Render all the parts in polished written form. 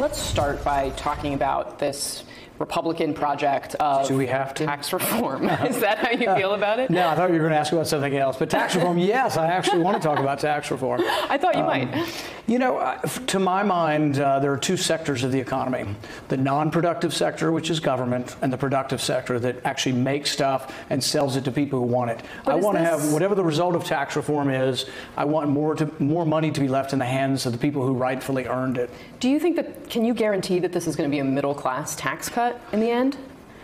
Let's start by talking about this Republican project of Do we have to? tax reform. Is that how you feel about it? No, I thought you were going to ask about something else. But tax reform, yes, I actually want to talk about tax reform. I thought you might. You know, to my mind, there are two sectors of the economy. The non-productive sector, which is government, and the productive sector that actually makes stuff and sells it to people who want it. I want to have, whatever the result of tax reform is, I want more money to be left in the hands of the people who rightfully earned it. Do you think that, can you guarantee that this is going to be a middle-class tax cut in the end?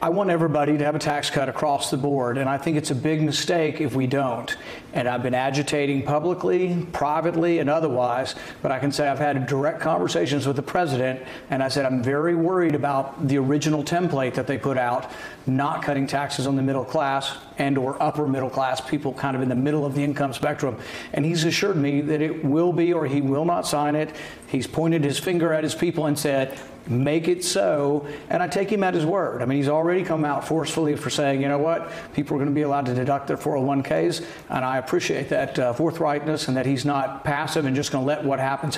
I want everybody to have a tax cut across the board, and I think it's a big mistake if we don't. And I've been agitating publicly, privately, and otherwise, but I can say I've had direct conversations with the president, and I said I'm very worried about the original template that they put out, not cutting taxes on the middle class and or upper middle class, people kind of in the middle of the income spectrum. And he's assured me that it will be, or he will not sign it. He's pointed his finger at his people and said, make it so, and I take him at his word. I mean, he's already come out forcefully for saying, you know what, people are going to be allowed to deduct their 401ks, and I appreciate that forthrightness and that he's not passive and just going to let what happens.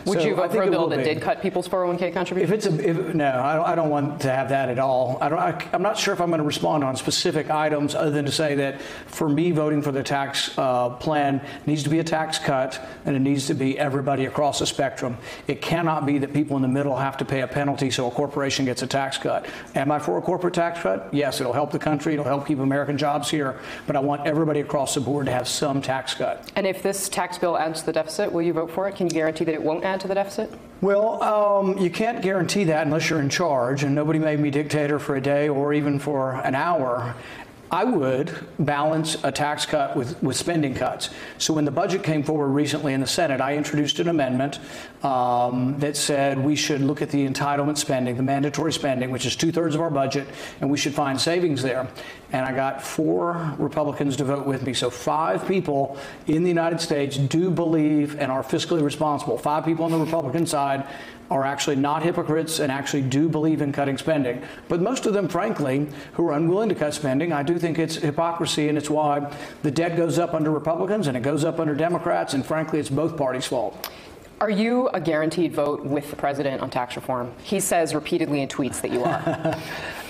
Would you vote for a bill that did cut people's 401k contributions? No, I don't want to have that at all. I'm not sure if I'm going to respond on specific items other than to say that for me, voting for the tax plan needs to be a tax cut, and it needs to be everybody across the spectrum. It cannot be that people in the middle have to pay a penalty so a corporation gets a tax cut. Am I for a corporate tax cut? Yes, it'll help the country, it'll help keep American jobs here, but I want everybody across the board to have some tax cut. And if this tax bill adds to the deficit, will you vote for it? Can you guarantee that it won't add to the deficit? Well, you can't guarantee that unless you're in charge, and nobody made me dictator for a day or even for an hour. I would balance a tax cut with spending cuts. So when the budget came forward recently in the Senate, I introduced an amendment that said we should look at the entitlement spending, the mandatory spending, which is 2/3 of our budget, and we should find savings there. And I got 4 Republicans to vote with me. So 5 people in the United States do believe and are fiscally responsible. 5 people on the Republican side are actually not hypocrites and actually do believe in cutting spending. But most of them, frankly, who are unwilling to cut spending, I do think it's hypocrisy, and it's why the debt goes up under Republicans and it goes up under Democrats, and frankly, it's both parties' fault. Are you a guaranteed vote with the president on tax reform? He says repeatedly in tweets that you are.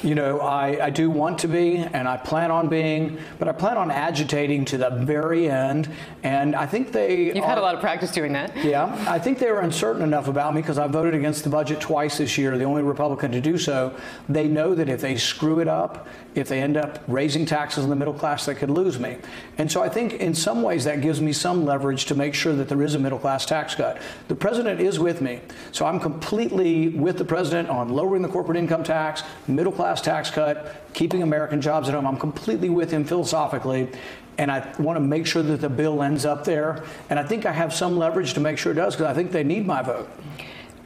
You know, I do want to be, and I plan on being, but I plan on agitating to the very end, and I think You've had a lot of practice doing that. Yeah, I think they were uncertain enough about me because I voted against the budget twice this year, the only Republican to do so. They know that if they screw it up, if they end up raising taxes on the middle class, they could lose me. And so I think in some ways that gives me some leverage to make sure that there is a middle class tax cut. The president is with me, so I'm completely with the president on lowering the corporate income tax, middle class tax cut, keeping American jobs at home. I'm completely with him philosophically, and I want to make sure that the bill ends up there. And I think I have some leverage to make sure it does, because I think they need my vote.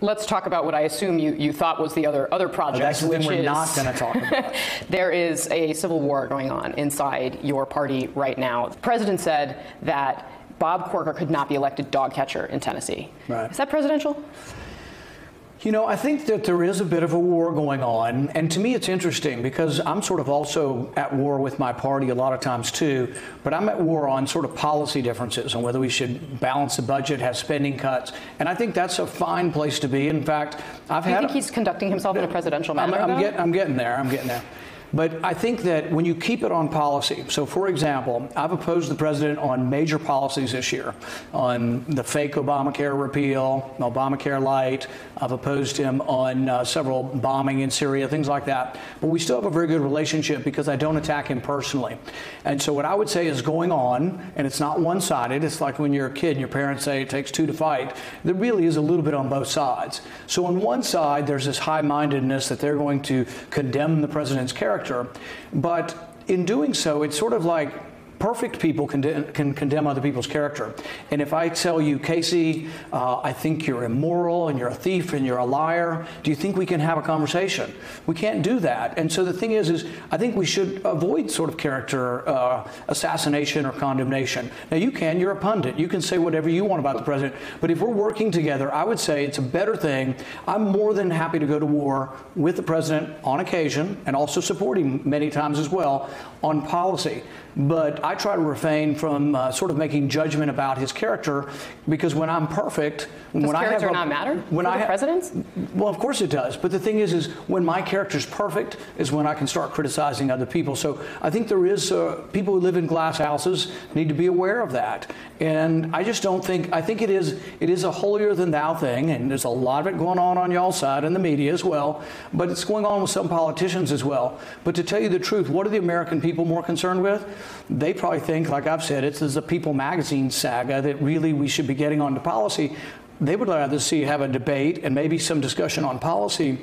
Let's talk about what I assume you thought was the other project. That's the thing we're not going to talk about. There is a civil war going on inside your party right now. The president said that Bob Corker could not be elected dog catcher in Tennessee. Right. Is that presidential? You know, I think that there is a bit of a war going on, and to me it's interesting because I'm sort of also at war with my party a lot of times too, but I'm at war on sort of policy differences on whether we should balance the budget, have spending cuts, and I think that's a fine place to be. In fact, Do you think he's conducting himself in a presidential manner? I'm getting there. But I think that when you keep it on policy, so for example, I've opposed the president on major policies this year, on the fake Obamacare repeal, Obamacare light. I've opposed him on several bombing in Syria, things like that. But we still have a very good relationship because I don't attack him personally. And so what I would say is going on, and it's not one-sided. It's like when you're a kid and your parents say it takes 2 to fight. There really is a little bit on both sides. So on one side, there's this high-mindedness that they're going to condemn the president's character. But in doing so, it's sort of like perfect people can condemn other people's character. And if I tell you, Casey, I think you're immoral and you're a thief and you're a liar, do you think we can have a conversation? We can't do that. And so the thing is I think we should avoid sort of character assassination or condemnation. Now you're a pundit. You can say whatever you want about the president. But if we're working together, I would say it's a better thing. I'm more than happy to go to war with the president on occasion and also support him many times as well on policy. but I try to refrain from sort of making judgment about his character, because when I'm perfect, does character not matter for the presidents? Well, of course it does. But the thing is when my character's perfect is when I can start criticizing other people. So I think there is people who live in glass houses need to be aware of that. And I just don't think, I think it is a holier than thou thing, and there's a lot of it going on y'all's side and the media as well, but it's going on with some politicians as well. But to tell you the truth, what are the American people more concerned with? They probably think, like I've said, it's a People magazine saga that really we should be getting onto policy. They would rather have a debate and maybe some discussion on policy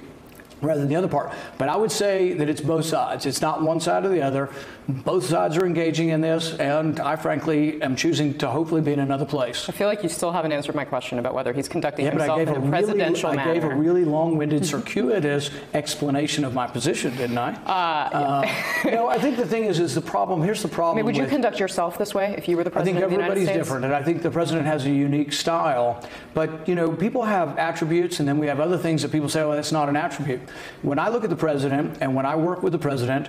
rather than the other part. But I would say that it's both sides. It's not one side or the other. Both sides are engaging in this, and I frankly am choosing to hopefully be in another place. I feel like you still haven't answered my question about whether he's conducting himself in a presidential manner. I gave a really long-winded, circuitous explanation of my position, didn't I? No, I think the thing is the problem, here's the problem. I mean, would you conduct yourself this way if you were the president of the United States? I think everybody's different, and I think the president has a unique style. But, you know, people have attributes, and then we have other things that people say, well, that's not an attribute. When I look at the president and when I work with the president,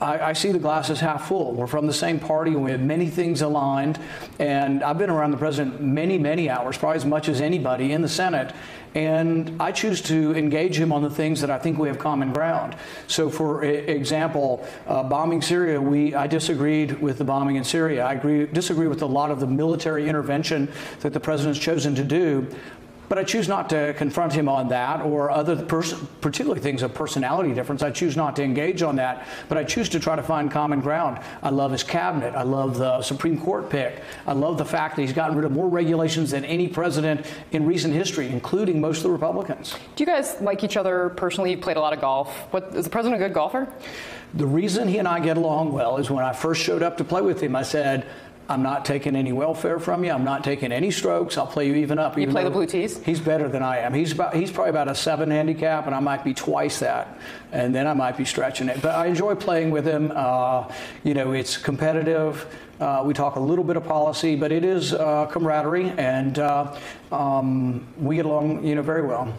I see the glass as half full. We're from the same party, and we have many things aligned. And I've been around the president many, many hours, probably as much as anybody in the Senate. And I choose to engage him on the things that I think we have common ground. So, for example, bombing Syria, I disagreed with the bombing in Syria. I disagree with a lot of the military intervention that the president's chosen to do. But I choose not to confront him on that or other particularly things of personality difference. I choose not to engage on that, but I choose to try to find common ground. I love his cabinet. I love the Supreme Court pick. I love the fact that he's gotten rid of more regulations than any president in recent history, including most of the Republicans. Do you guys like each other personally? You've played a lot of golf. Is the president a good golfer? The reason he and I get along well is when I first showed up to play with him, I said, I'm not taking any welfare from you. I'm not taking any strokes. I'll play you even up. You play the blue tees? He's better than I am. He's probably about a 7 handicap, and I might be twice that. And then I might be stretching it. But I enjoy playing with him. You know, it's competitive. We talk a little bit of policy, but it is camaraderie, and we get along, you know, very well.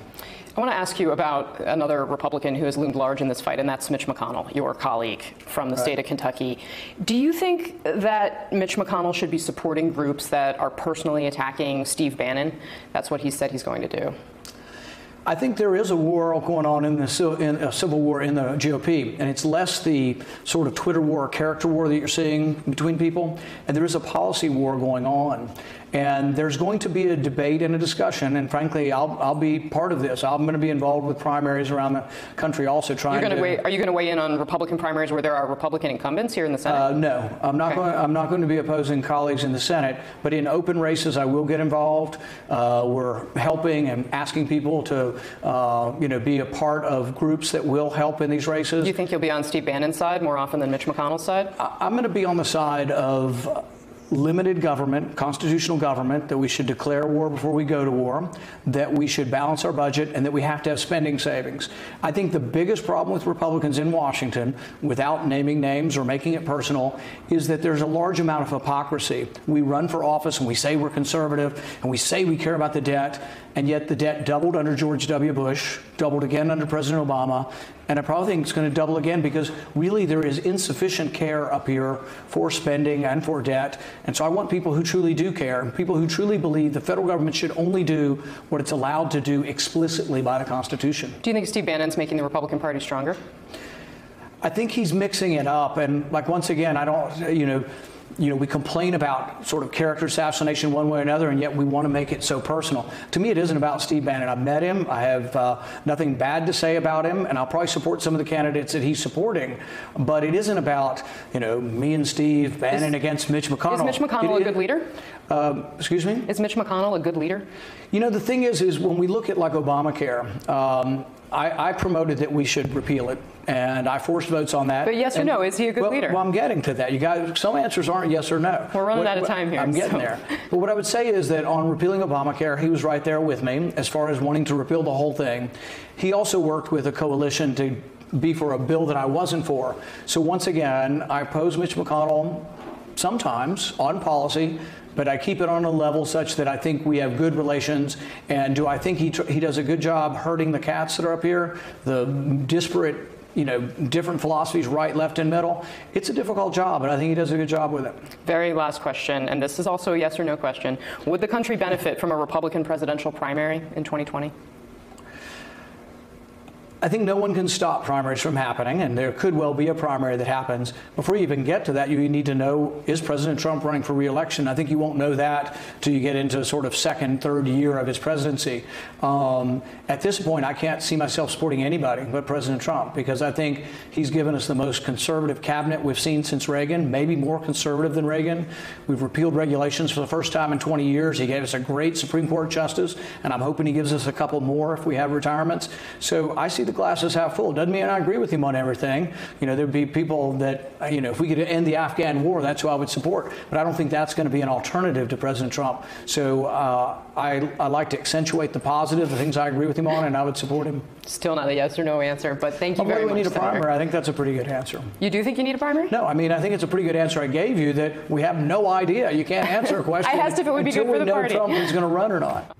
I want to ask you about another Republican who has loomed large in this fight, and that's Mitch McConnell, your colleague from the state of Kentucky. Do you think that Mitch McConnell should be supporting groups that are personally attacking Steve Bannon? That's what he said he's going to do. I think there is a war going on in a civil war in the GOP, and it's less the sort of Twitter war, character war that you're seeing between people, and there is a policy war going on. And there's going to be a debate and a discussion, and frankly, I'll be part of this. I'm going to be involved with primaries around the country, also trying to. Are you going to weigh in on Republican primaries where there are Republican incumbents here in the Senate? No, I'm not going. I'm not going to be opposing colleagues in the Senate, but in open races, I will get involved. We're helping and asking people to, you know, be a part of groups that will help in these races. Do you think you'll be on Steve Bannon's side more often than Mitch McConnell's side? I'm going to be on the side of limited government, constitutional government, that we should declare war before we go to war, that we should balance our budget, and that we have to have spending savings. I think the biggest problem with Republicans in Washington, without naming names or making it personal, is that there's a large amount of hypocrisy. We run for office and we say we're conservative and we say we care about the debt, and yet the debt doubled under George W. Bush, doubled again under President Obama, and I probably think it's going to double again because really there is insufficient care up here for spending and for debt. And so I want people who truly do care, and people who truly believe the federal government should only do what it's allowed to do explicitly by the Constitution. Do you think Steve Bannon's making the Republican Party stronger? I think he's mixing it up. And like, once again, I don't, you know, we complain about sort of character assassination one way or another, and yet we want to make it so personal. To me, it isn't about Steve Bannon. I've met him. I have nothing bad to say about him, and I'll probably support some of the candidates that he's supporting. But it isn't about, you know, me and Steve Bannon against Mitch McConnell. Is Mitch McConnell a good leader? Excuse me? Is Mitch McConnell a good leader? You know, the thing is when we look at like Obamacare, I promoted that we should repeal it, and I forced votes on that. But yes or no, is he a good leader? Well, I'm getting to that. You guys, some answers aren't yes or no. We're running out of time here. I'm getting there. But what I would say is that on repealing Obamacare, he was right there with me as far as wanting to repeal the whole thing. He also worked with a coalition to be for a bill that I wasn't for. So once again, I oppose Mitch McConnell sometimes on policy, but I keep it on a level such that I think we have good relations. And do I think he does a good job herding the cats that are up here, the disparate different philosophies, right, left, and middle. It's a difficult job, but I think he does a good job with it. Very last question, and this is also a yes or no question. Would the country benefit from a Republican presidential primary in 2020? I think no one can stop primaries from happening, and there could well be a primary that happens. Before you even get to that, you need to know, is President Trump running for re-election? I think you won't know that till you get into sort of second, third year of his presidency. At this point, I can't see myself supporting anybody but President Trump, because I think he's given us the most conservative cabinet we've seen since Reagan, maybe more conservative than Reagan. We've repealed regulations for the first time in 20 years. He gave us a great Supreme Court justice, and I'm hoping he gives us a couple more if we have retirements. So I see the glass is half full. Doesn't mean I agree with him on everything. There'd be people that, if we could end the Afghan war, that's who I would support. But I don't think that's going to be an alternative to President Trump. So I like to accentuate the positive, the things I agree with him on, and I would support him. Still not a yes or no answer, but thank you very much. We need a primary. I think that's a pretty good answer. You do think you need a primary? No, I think it's a pretty good answer I gave you, that we have no idea. You can't answer a question I asked if it would be good for the party. until we know Trump is going to run or not.